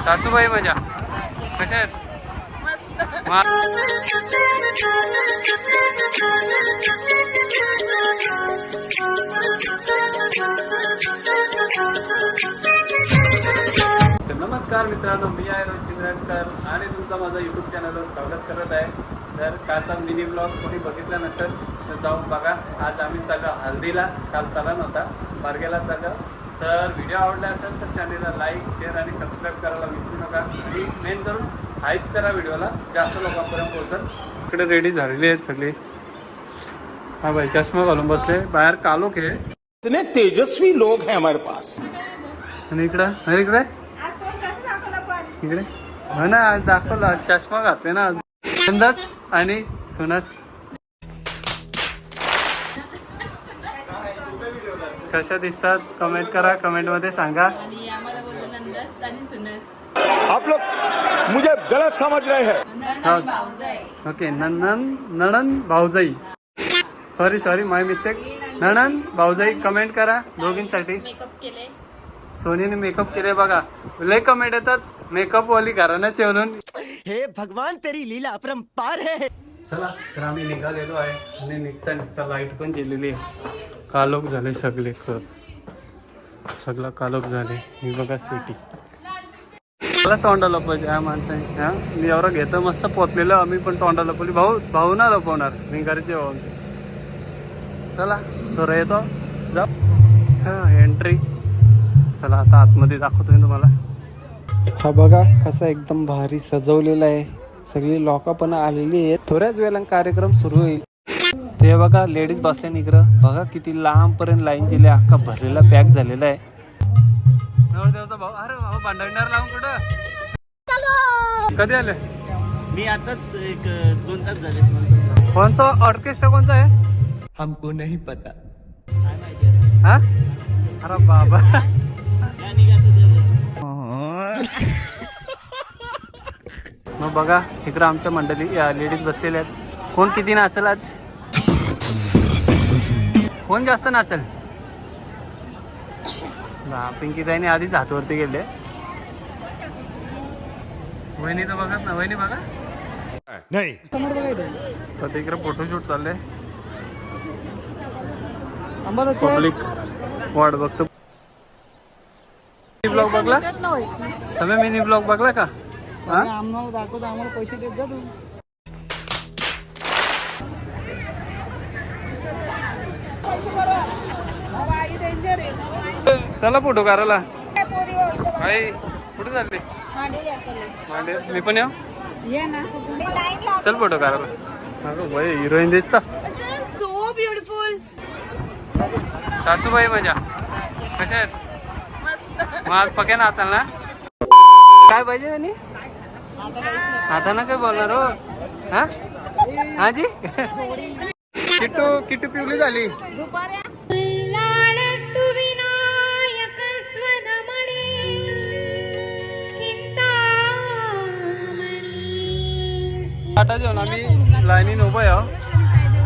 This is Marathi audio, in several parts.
सासूबाई माझ्या कशा आहेत? नमस्कार मित्रांनो, मी आहे रोहित चिंद्रकर आणि तुमचं माझं यूट्यूब चॅनलवर स्वागत करत आहे. तर कालचा मिनी ब्लॉग कोणी बघितला नसेल तर जाऊन बघा. आज आम्ही चाललो हल्दीला, काल चाला नव्हता, बारगेला चाललो. तर व्हिडिओ आवडला असेल तर चॅनलला लाईक, शेअर आणि सबस्क्राईब करायला विसरू नका. आणि मेन करून हाईप करा व्हिडिओला, जास्त लोकांपर्यंत पोहोचल. इकडे रेडी झालेली आहेत सगळी. हा भाई चष्मा घालून बसले, बाहेर कालोख आहे. इतने तेजस्वी लोग हैं हमारे पास. आणि इकडं अरे इकडे इकडे हो ना, आज दाखवला चष्मा घातले ना नंदस आणि सुनस. कशा दिसतात कमेंट करा, कमेंट मध्ये सांगा. आणि आम्हाला बोलतो नंदस आणि सुनस. आप लोग मुझे गलत समझ रहे हैं. ओके, नणन भाऊजाई. सॉरी माय मिस्टेक. नणन भाऊजाई कमेंट करा दोघींसाठी. मेकअप केले, सोनीने मेकअप केले बघा. लय कमेंट येतात मेकअप वाली घराण्याचे म्हणून. हे भगवान तेरी लीला अपरंपार है. चला तर आम्ही निघालेलो आहे आणि निघता लाईट पण गेलेली आहे. कालोख झाले सगळे, सगळं कालोख झाले. मी बघा स्वीटी मला तोंडा लपवायचे या माणसाने. हा मी एवढं घेतो मस्त पोचलेलं. आम्ही पण तोंडा लपवली. भाऊ ना लपवणार मी घरचे भाऊ आमचे. चला तर येतो जा. हा एंट्री. चला आता आतमध्ये दाखवतो मी तुम्हाला. हा बघा कसा एकदम भारी सजवलेला आहे. सगळी लोक पण आलेली आहेत. थोड्याच वेळेला कार्यक्रम सुरू होईल. ते बघा लेडीज बसल्या इकडं. बघा किती लांब पर्यंत लाईन दिली. अख्खा भरलेला पॅक झालेला आहे. नवरदेवाचा भाऊ. अरे भाऊ भांडणार लावून कुठं कधी आले? मी आताच एक 2 तास झाले. कोणचा ऑर्केस्ट्रा कोणचा आहे? हमको नहीं पता. हा अरे बाबा. मग बघा इकडं आमच्या मंडळी लेडीज बसलेल्या आहेत. कोण किती नाचल आज? कोण जास्त नाचल? पिंकीताईने आधीच हातवरती गेले. वहिनी तर बघत ना, वहिनी बघा नहीं. तर इकडे फोटोशूट चाललंय. पब्लिक वाट बघतो. ब्लॉग बघला तुम्ही? मिनी ब्लॉग बघला का? आम्हाला दाखवतो, आम्हाला पैसे देत जा तू. चला फोटो काढायला. आई कुठे चालले? मांडे. मी पण येऊ. चल फोटो काढायला. अगं भाई हिरोईन दिसता. So beautiful. सासूबाई माझ्या कशा आहेत? मग आज पक्या नाचाल ना? काय पाहिजे आणि आता ना काय बोलणार हो? हा जी किट्टू पिवली झाली. आता जेवण आम्ही लाईनीन उभं आहे.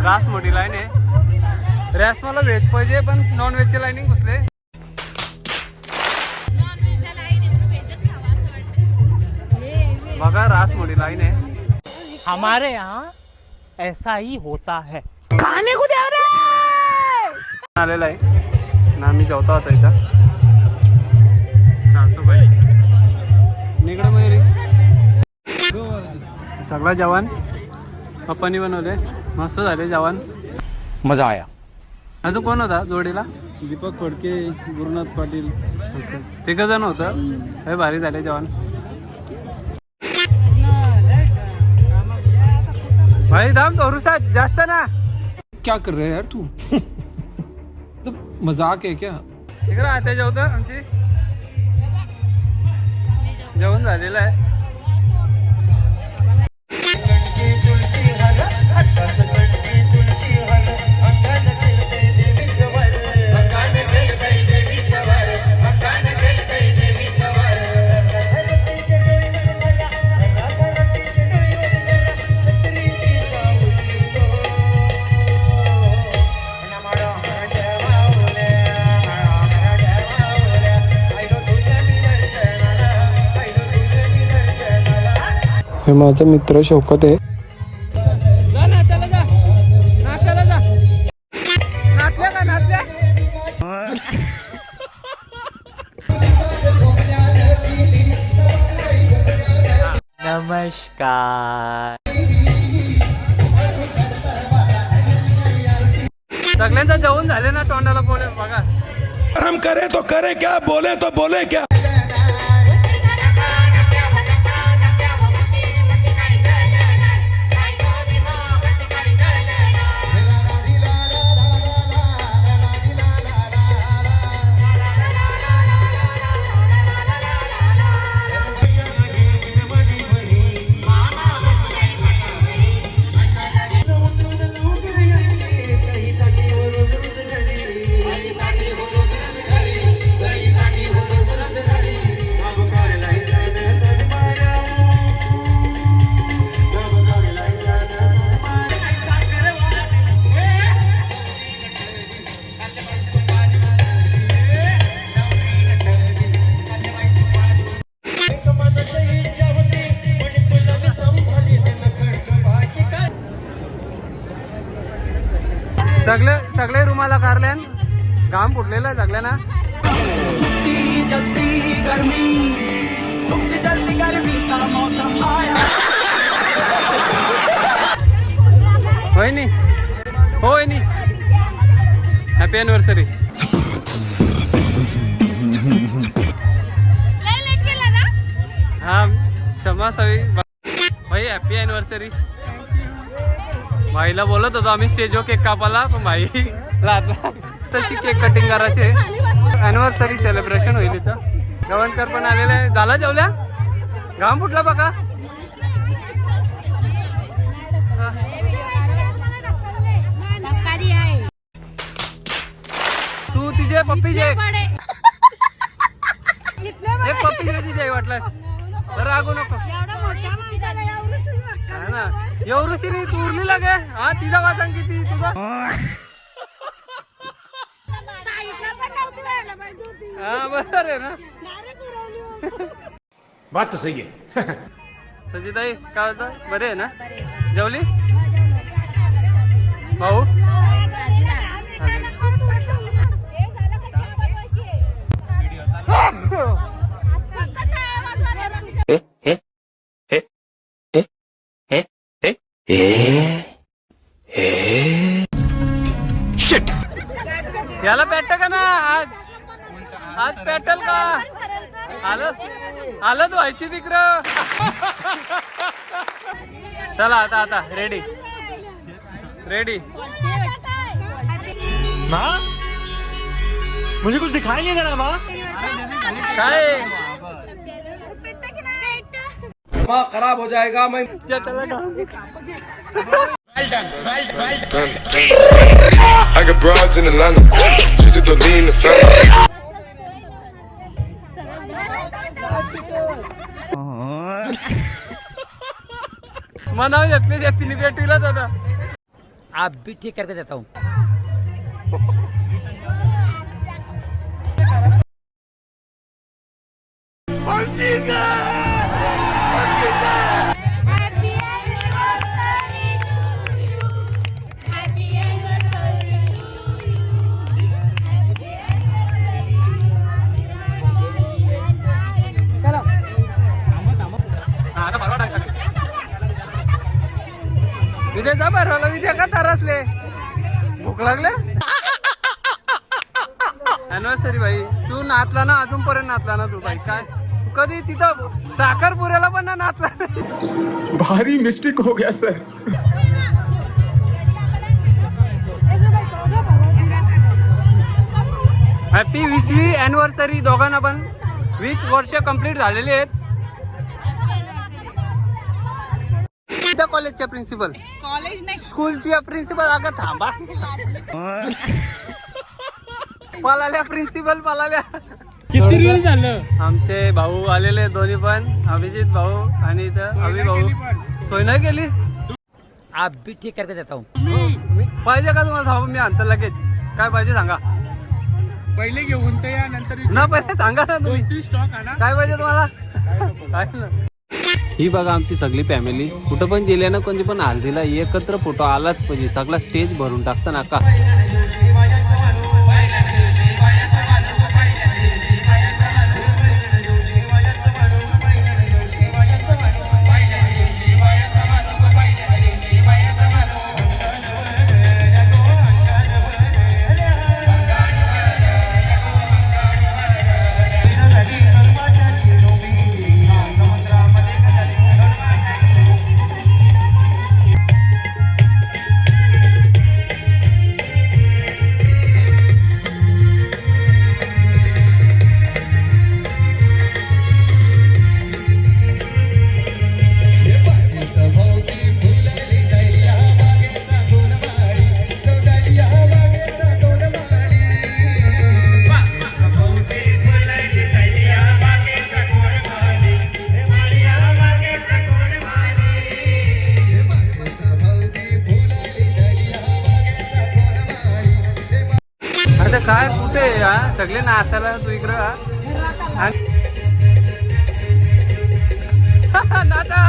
रास मोठी लाईन आहे. रॅस मला व्हेज पाहिजे पण नॉन व्हेजच्या लाईनिंग घुसले. बघा रास मोठी लाईन आहे. हमारे यहाँ ऐसा ही होता है. आलेला आहे ना. आम्ही जेवता होता इथं. सासूबाई निकडं मयुरी. सगळं जेवण पप्पानी बनवले. मस्त झाले जेवण. मजा आया. अजून कोण होता जोडीला? दीपक फडके, गुरुनाथ पाटील. तिघ जण होतं. हे भारी झाले जेवण. भाई दाम तो रुसात जास्त ना. क्या कर रहे हैं यार तू? तो मजाक है क्या? इकडं आता जेवतं आमची. जेवण झालेलं आहे. हे माझा मित्र शौकत आहे. जा नाचायला जा, नाचायला जा. नाचल्या का नाचल्या? नमस्कार. सगळ्यांचा जेवण झाले ना तोंडाला बोले बघा. हम करे तो करे क्या, बोले तो बोले क्या. सगळे रुमाला कारल्यान घाम फुटलेला आहे सगळ्यांना. होय नी, होय नी. Happy anniversary. हा क्षमा सवी भाई, हॅपी अॅनिव्हर्सरी. भाईला बोलत होतो आम्ही स्टेजवर केक कापायला, पण भाई लागला. तशी केक कटिंग करायचे. अॅनिव्हर्सरी सेलिब्रेशन होईल इथं. गवणकर पण आलेले आहे. झाला जेवल्या? घाम फुटला बघा. तू तिचे पप्पीचे एक पप्पीचे तिचे वाटलं तर रागू नको. हा ना, एवढीशी नाही तू उरली लागे. हा तिचा वाचन किती तुझा. हा बरोबर आहे ना. बात तो सही है. सजिताई काय होतं, बरे आहे ना? जेवली भाऊ? शिट. याला पेटत का ना आज? आज पेटल का? आलं तू व्हायची तिकडं. चला आता रेडी रेडी. माँ मुझे कुछ दिखाई नहीं दे रहा माँ. काय खराब हो जाएगा. मैं I got broads in Atlanta, just to lean the family. मनाव घेतली तिने भेटीलाच आता. आप भी ठीक करके देता हूँ. विजय जा बरं. विजय का तरसले, भूक लागले. अॅनिव्हर्सरी भाई तू नाचला ना, अजूनपर्यंत नाचला ना तू भाई. काय कधी तिथं साखरपुऱ्याला पण ना नाचला. भारी मिस्टेक हो गया सर. हॅपी 20वी अॅनिव्हर्सरी दोघांना पण. 20 वर्ष कंप्लीट झालेली आहेत. कॉलेजच्या प्रिन्सिपल, स्कूलची प्रिन्सिपल. अगं थांबा, पळाल्या प्रिन्सिपल पळाल्या. किती रील झालं. आमचे भाऊ आलेले दोन्ही पण, अभिजित भाऊ आणि इथं अभि भाऊ. सोय नाही केली. आप भी ठीक करके देता हूँ. पाहिजे का तुम्हाला? भाऊ मी आणतो लगेच. काय पाहिजे सांगा. पहिले घेऊन ते या, नंतर ना पहिले सांगा ना तुम्ही. स्टॉक आणा. काय पाहिजे तुम्हाला? काय ना ही बघा आमची सगळी फॅमिली कुठं पण गेले ना कोणती पण हल्दीला एकत्र फोटो आलाच पाहिजे. सगळा स्टेज भरून टाकतं ना का. आता काय कुठे हा सगळे नाचायला तू इकडं नाचा.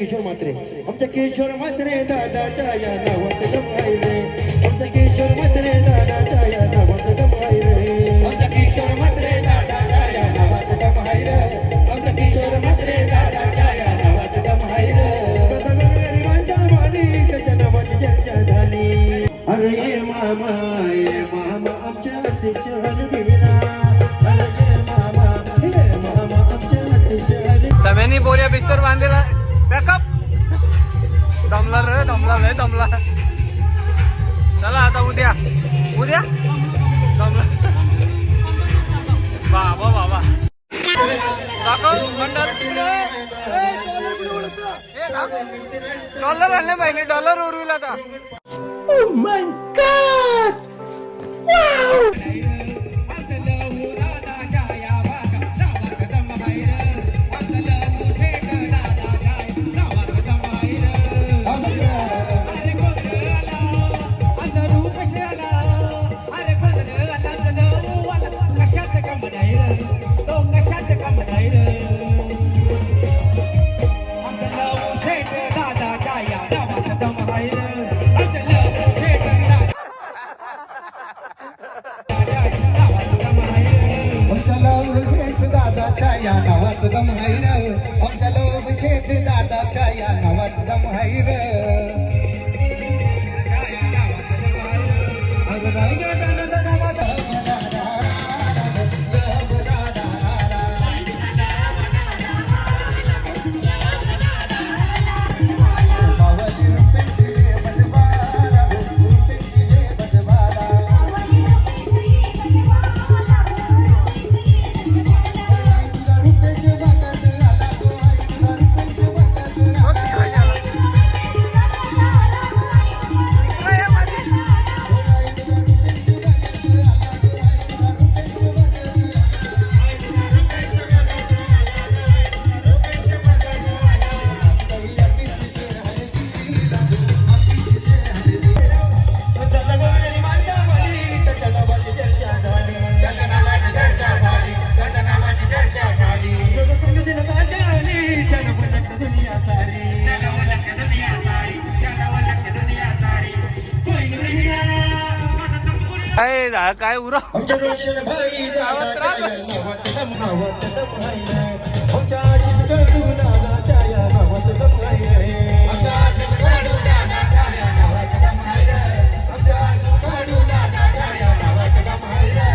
किशोर म्हात्रे आमच्या किशोर म्हात्रे दादाच्या या नावात गमाई रे आमच्या किशोर म्हात्रे दादाच्या या नावात गमाई रे आमच्या किशोर म्हात्रे दादाच्या या नावात गमाई रे आमच्या किशोर म्हात्रे दादाच्या या नावात गमाई रे गरिबांच्या माली त्याच्या नावाची चर्चा झाली अरे ये मामा आमच्या अतिशय दिविना अरे ये मामा आमच्या अतिशय सगळ्यांनी बोऱ्या बिस्तर बांधलेला बॅकअप दमला रे दमला लय दमला. चला आता उद्या दमला बाबा बाबा दाखव मंडळ डॉलर आणले पाहिजे डॉलर उरविल आता. Oh my God! Wow! आमचा लोभ शेठ दादाच्या या नावात दम आहे रे. काय उरा आमच्या रोशन भाई दादाच्या या नावात दम आहे रे. आमच्या आजीत कडू दादाच्या या नावात दम आहे रे. आमच्या आजीत कडू दादाच्या या नावात दम आहे रे. आमच्या आजीत कडू दादाच्या या नावात दम आहे रे.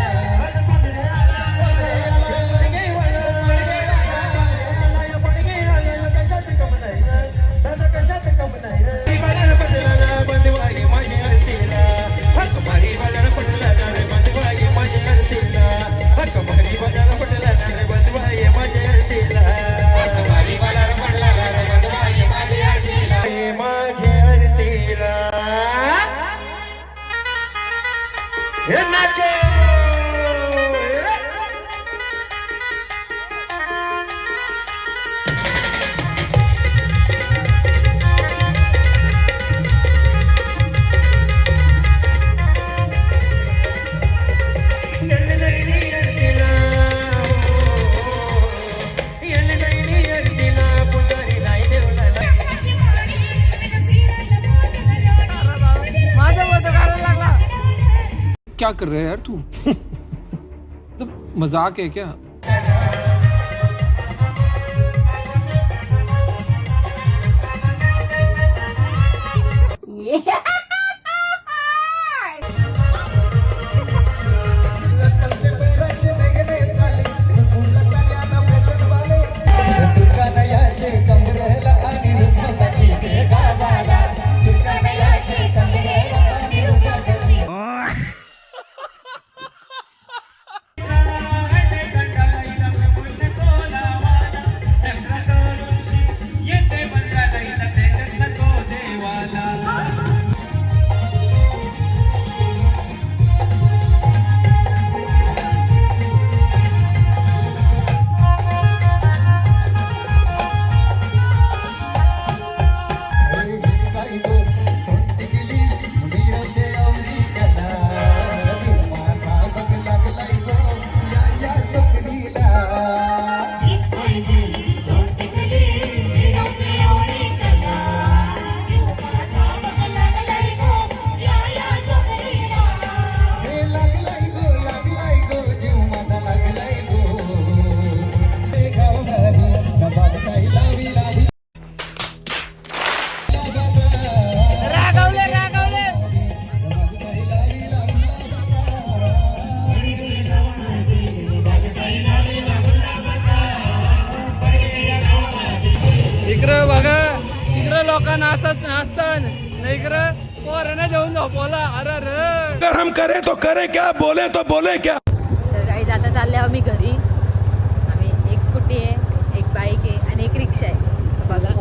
कशात कम नाही रे. दादा कशात कम नाही रे. बदलाला बंदवाई माझी हलतीला हक मारी वाला पडला रे. बंदवाई माझी हलतीला हक मारी वाला पडला रे. बंदवाई माझी हलतीला हक मारी वाला पडला रे. बंदवाई माझी हलतीला माझी हलतीला हे नाचो. क्या कर रहा है यार तू? मतलब मजाक है क्या? अगर हम करें तो करें क्या, बोले तो बोले क्या. तर गाईज आता चालले आम्ही घरी. आम्ही एक स्कूटी आहे, एक बाईक आहे आणि एक रिक्षा आहे. बघा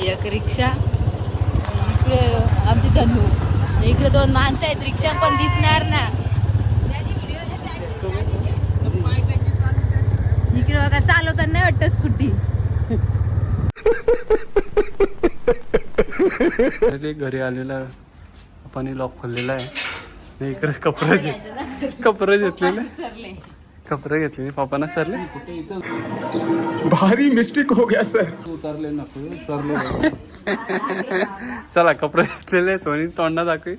एक रिक्षा, इकडे आमची धनू, इकडे दोन माणसं आहेत. रिक्षा पण दिसणार ना. इकडे बघा चालवताना नाही वाटत स्कूटी. घरी आलेला आपण लॉक खोललेला आहे. इकडे कपडे घेतलेले कपडे घेतले पप्पांना सरले. भारी मिस्टेक हो गया सर. उतरले नको उतरले. चला कपडे घेतलेले सोनी तोंडा दाखवी.